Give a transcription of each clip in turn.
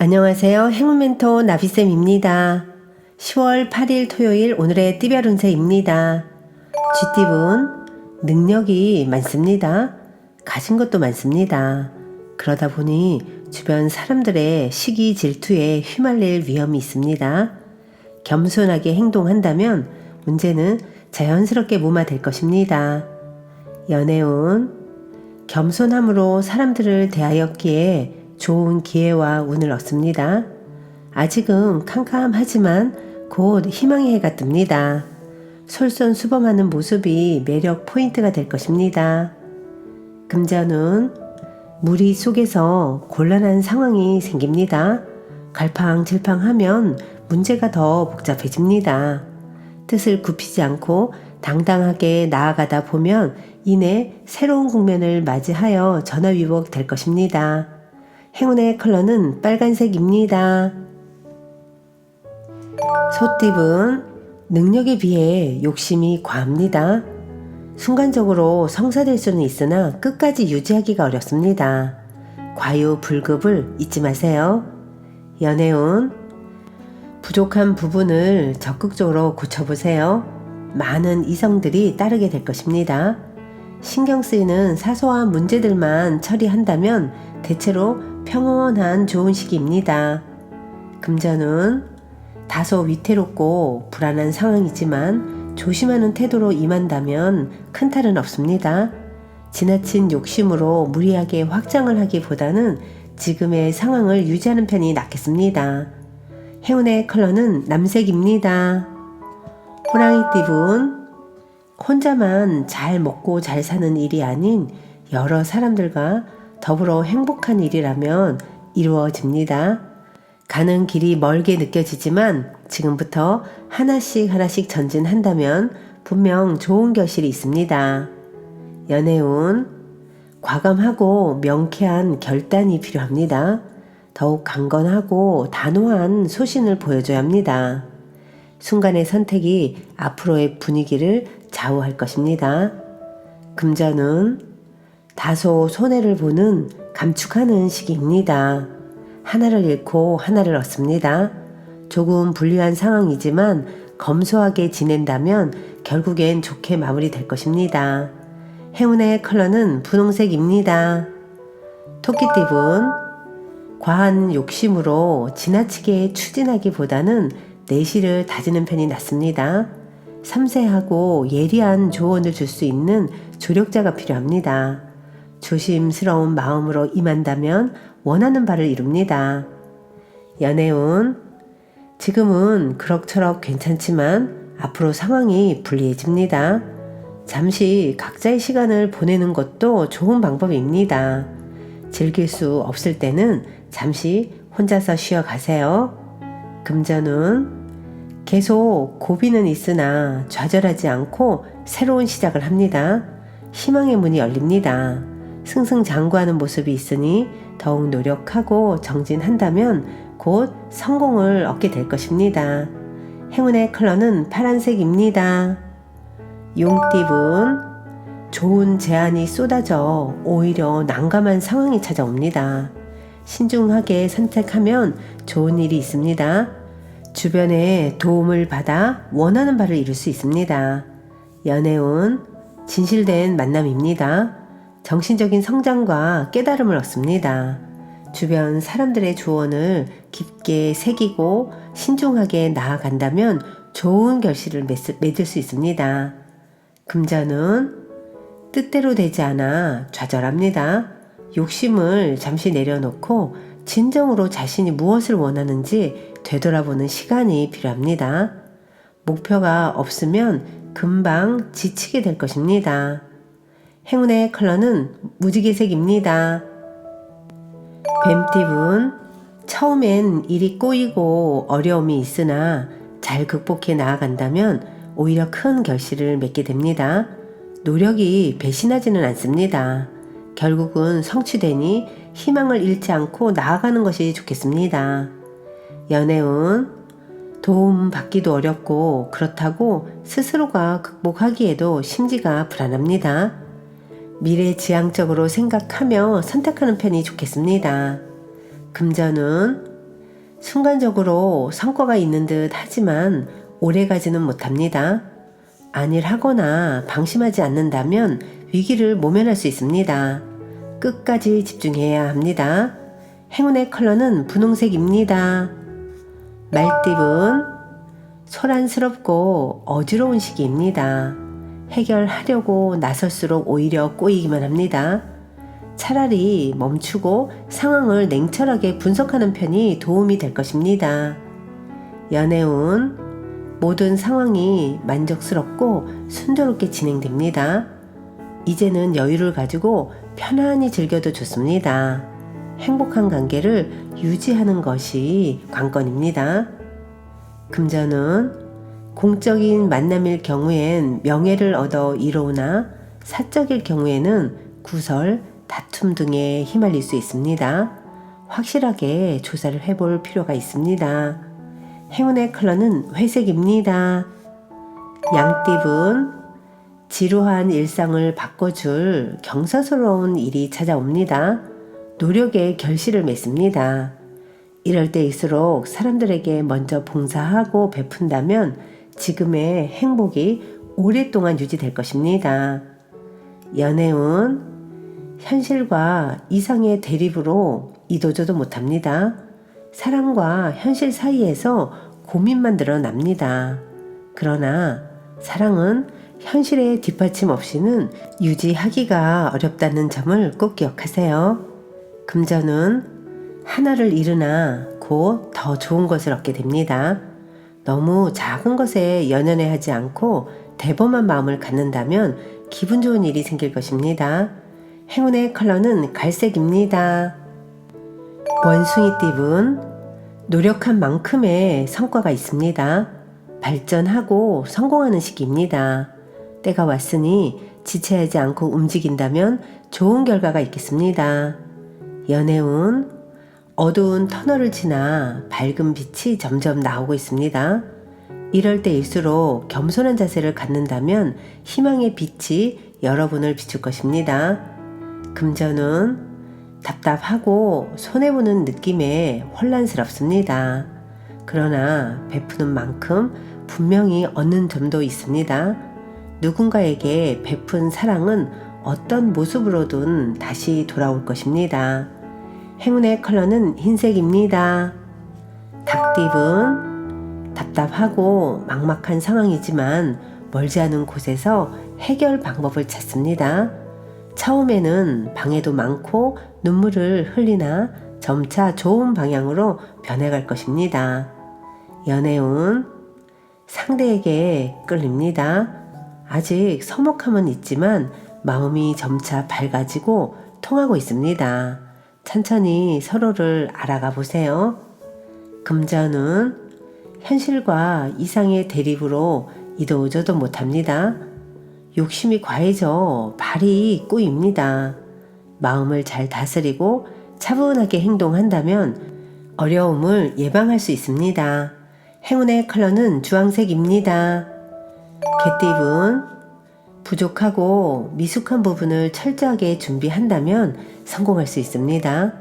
안녕하세요. 행운 멘토 나비쌤입니다. 10월 8일 토요일 오늘의 띠별 운세입니다. 쥐띠분 능력이 많습니다. 가진 것도 많습니다. 그러다 보니 주변 사람들의 시기 질투에 휘말릴 위험이 있습니다. 겸손하게 행동한다면 문제는 자연스럽게 무마될 것입니다. 연애운 겸손함으로 사람들을 대하였기에 좋은 기회와 운을 얻습니다. 아직은 캄캄하지만 곧 희망의 해가 뜹니다. 솔선수범하는 모습이 매력 포인트가 될 것입니다. 금전운 무리 속에서 곤란한 상황이 생깁니다. 갈팡질팡하면 문제가 더 복잡해집니다. 뜻을 굽히지 않고 당당하게 나아가다 보면 이내 새로운 국면을 맞이하여 전화위복 될 것입니다. 행운의 컬러는 빨간색입니다. 소띠분 능력에 비해 욕심이 과합니다. 순간적으로 성사될 수는 있으나 끝까지 유지하기가 어렵습니다. 과유불급을 잊지 마세요. 연애운 부족한 부분을 적극적으로 고쳐보세요. 많은 이성들이 따르게 될 것입니다. 신경 쓰이는 사소한 문제들만 처리한다면 대체로 평온한 좋은 시기입니다. 금전운 다소 위태롭고 불안한 상황이지만 조심하는 태도로 임한다면 큰 탈은 없습니다. 지나친 욕심으로 무리하게 확장을 하기보다는 지금의 상황을 유지하는 편이 낫겠습니다. 행운의 컬러는 남색입니다. 호랑이띠분 혼자만 잘 먹고 잘 사는 일이 아닌 여러 사람들과 더불어 행복한 일이라면 이루어집니다. 가는 길이 멀게 느껴지지만 지금부터 하나씩 전진한다면 분명 좋은 결실이 있습니다. 연애운 과감하고 명쾌한 결단이 필요합니다. 더욱 강건하고 단호한 소신을 보여줘야 합니다. 순간의 선택이 앞으로의 분위기를 좌우할 것입니다. 금전운 다소 손해를 보는 감축하는 시기입니다. 하나를 잃고 하나를 얻습니다. 조금 불리한 상황이지만 검소하게 지낸다면 결국엔 좋게 마무리될 것입니다. 행운의 컬러는 분홍색입니다. 토끼띠분 과한 욕심으로 지나치게 추진하기보다는 내실을 다지는 편이 낫습니다. 섬세하고 예리한 조언을 줄 수 있는 조력자가 필요합니다. 조심스러운 마음으로 임한다면 원하는 바를 이룹니다. 연애운 지금은 그럭저럭 괜찮지만 앞으로 상황이 불리해집니다. 잠시 각자의 시간을 보내는 것도 좋은 방법입니다. 즐길 수 없을 때는 잠시 혼자서 쉬어가세요. 금전운 계속 고비는 있으나 좌절하지 않고 새로운 시작을 합니다. 희망의 문이 열립니다. 승승장구하는 모습이 있으니 더욱 노력하고 정진한다면 곧 성공을 얻게 될 것입니다. 행운의 컬러는 파란색입니다. 용띠분 좋은 제안이 쏟아져 오히려 난감한 상황이 찾아옵니다. 신중하게 선택하면 좋은 일이 있습니다. 주변의 도움을 받아 원하는 바를 이룰 수 있습니다. 연애운 진실된 만남입니다. 정신적인 성장과 깨달음을 얻습니다. 주변 사람들의 조언을 깊게 새기고 신중하게 나아간다면 좋은 결실을 맺을 수 있습니다. 금전은 뜻대로 되지 않아 좌절합니다. 욕심을 잠시 내려놓고 진정으로 자신이 무엇을 원하는지 되돌아보는 시간이 필요합니다. 목표가 없으면 금방 지치게 될 것입니다. 행운의 컬러는 무지개색입니다. 뱀띠분 처음엔 일이 꼬이고 어려움이 있으나 잘 극복해 나아간다면 오히려 큰 결실을 맺게 됩니다. 노력이 배신하지는 않습니다. 결국은 성취되니 희망을 잃지 않고 나아가는 것이 좋겠습니다. 연애운 도움 받기도 어렵고 그렇다고 스스로가 극복하기에도 심지가 불안합니다. 미래지향적으로 생각하며 선택하는 편이 좋겠습니다. 금전운 순간적으로 성과가 있는 듯 하지만 오래가지는 못합니다. 안일하거나 방심하지 않는다면 위기를 모면할 수 있습니다. 끝까지 집중해야 합니다. 행운의 컬러는 분홍색입니다. 말띠분, 소란스럽고 어지러운 시기입니다. 해결하려고 나설수록 오히려 꼬이기만 합니다. 차라리 멈추고 상황을 냉철하게 분석하는 편이 도움이 될 것입니다. 연애운, 모든 상황이 만족스럽고 순조롭게 진행됩니다. 이제는 여유를 가지고 편안히 즐겨도 좋습니다. 행복한 관계를 유지하는 것이 관건입니다. 금전은 공적인 만남일 경우엔 명예를 얻어 이로우나 사적일 경우에는 구설, 다툼 등에 휘말릴 수 있습니다. 확실하게 조사를 해볼 필요가 있습니다. 행운의 컬러는 회색입니다. 양띠분, 지루한 일상을 바꿔줄 경사스러운 일이 찾아옵니다. 노력의 결실을 맺습니다. 이럴 때일수록 사람들에게 먼저 봉사하고 베푼다면 지금의 행복이 오랫동안 유지될 것입니다. 연애운, 현실과 이상의 대립으로 이도저도 못합니다. 사랑과 현실 사이에서 고민만 드러납니다. 그러나 사랑은 현실의 뒷받침 없이는 유지하기가 어렵다는 점을 꼭 기억하세요. 금전은 하나를 잃으나 곧 더 좋은 것을 얻게 됩니다. 너무 작은 것에 연연해하지 않고 대범한 마음을 갖는다면 기분 좋은 일이 생길 것입니다. 행운의 컬러는 갈색입니다. 원숭이띠분, 노력한 만큼의 성과가 있습니다. 발전하고 성공하는 시기입니다. 때가 왔으니 지체하지 않고 움직인다면 좋은 결과가 있겠습니다. 연애운, 어두운 터널을 지나 밝은 빛이 점점 나오고 있습니다. 이럴 때일수록 겸손한 자세를 갖는다면 희망의 빛이 여러분을 비출 것입니다. 금전은 답답하고 손해보는 느낌에 혼란스럽습니다. 그러나 베푸는 만큼 분명히 얻는 점도 있습니다. 누군가에게 베푼 사랑은 어떤 모습으로든 다시 돌아올 것입니다. 행운의 컬러는 흰색입니다. 닭띠분, 답답하고 막막한 상황이지만 멀지 않은 곳에서 해결 방법을 찾습니다. 처음에는 방해도 많고 눈물을 흘리나 점차 좋은 방향으로 변해갈 것입니다. 연애운, 상대에게 끌립니다. 아직 서먹함은 있지만 마음이 점차 밝아지고 통하고 있습니다. 천천히 서로를 알아가 보세요. 금전은 현실과 이상의 대립으로 이도저도 못합니다. 욕심이 과해져 발이 꼬입니다. 마음을 잘 다스리고 차분하게 행동한다면 어려움을 예방할 수 있습니다. 행운의 컬러는 주황색입니다. 개띠분, 부족하고 미숙한 부분을 철저하게 준비한다면 성공할 수 있습니다.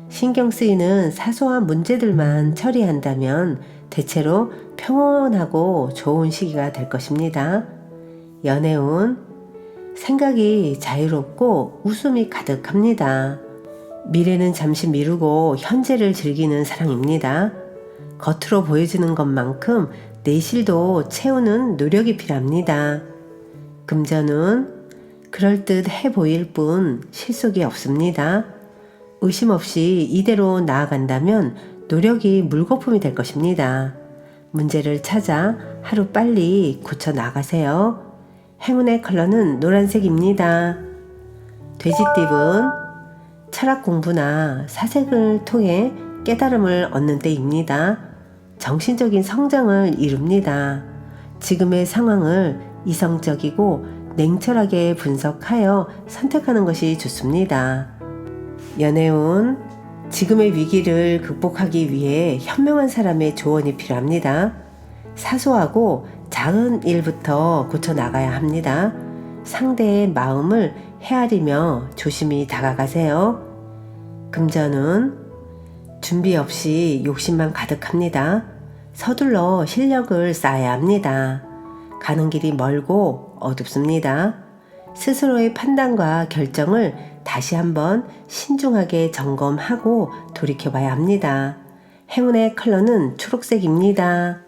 신경 쓰이는 사소한 문제들만 처리한다면 대체로 평온하고 좋은 시기가 될 것입니다. 연애운, 생각이 자유롭고 웃음이 가득합니다. 미래는 잠시 미루고 현재를 즐기는 사랑입니다. 겉으로 보여지는 것만큼 내실도 채우는 노력이 필요합니다. 금전은 그럴듯해 보일 뿐 실속이 없습니다. 의심 없이 이대로 나아간다면 노력이 물거품이 될 것입니다. 문제를 찾아 하루 빨리 고쳐 나가세요. 행운의 컬러는 노란색입니다. 돼지띠분, 철학 공부나 사색을 통해 깨달음을 얻는 때입니다. 정신적인 성장을 이룹니다. 지금의 상황을 이성적이고 냉철하게 분석하여 선택하는 것이 좋습니다. 연애운, 지금의 위기를 극복하기 위해 현명한 사람의 조언이 필요합니다. 사소하고 작은 일부터 고쳐 나가야 합니다. 상대의 마음을 헤아리며 조심히 다가가세요. 금전은 준비 없이 욕심만 가득합니다. 서둘러 실력을 쌓아야 합니다. 가는 길이 멀고 어둡습니다. 스스로의 판단과 결정을 다시 한번 신중하게 점검하고 돌이켜봐야 합니다. 행운의 컬러는 초록색입니다.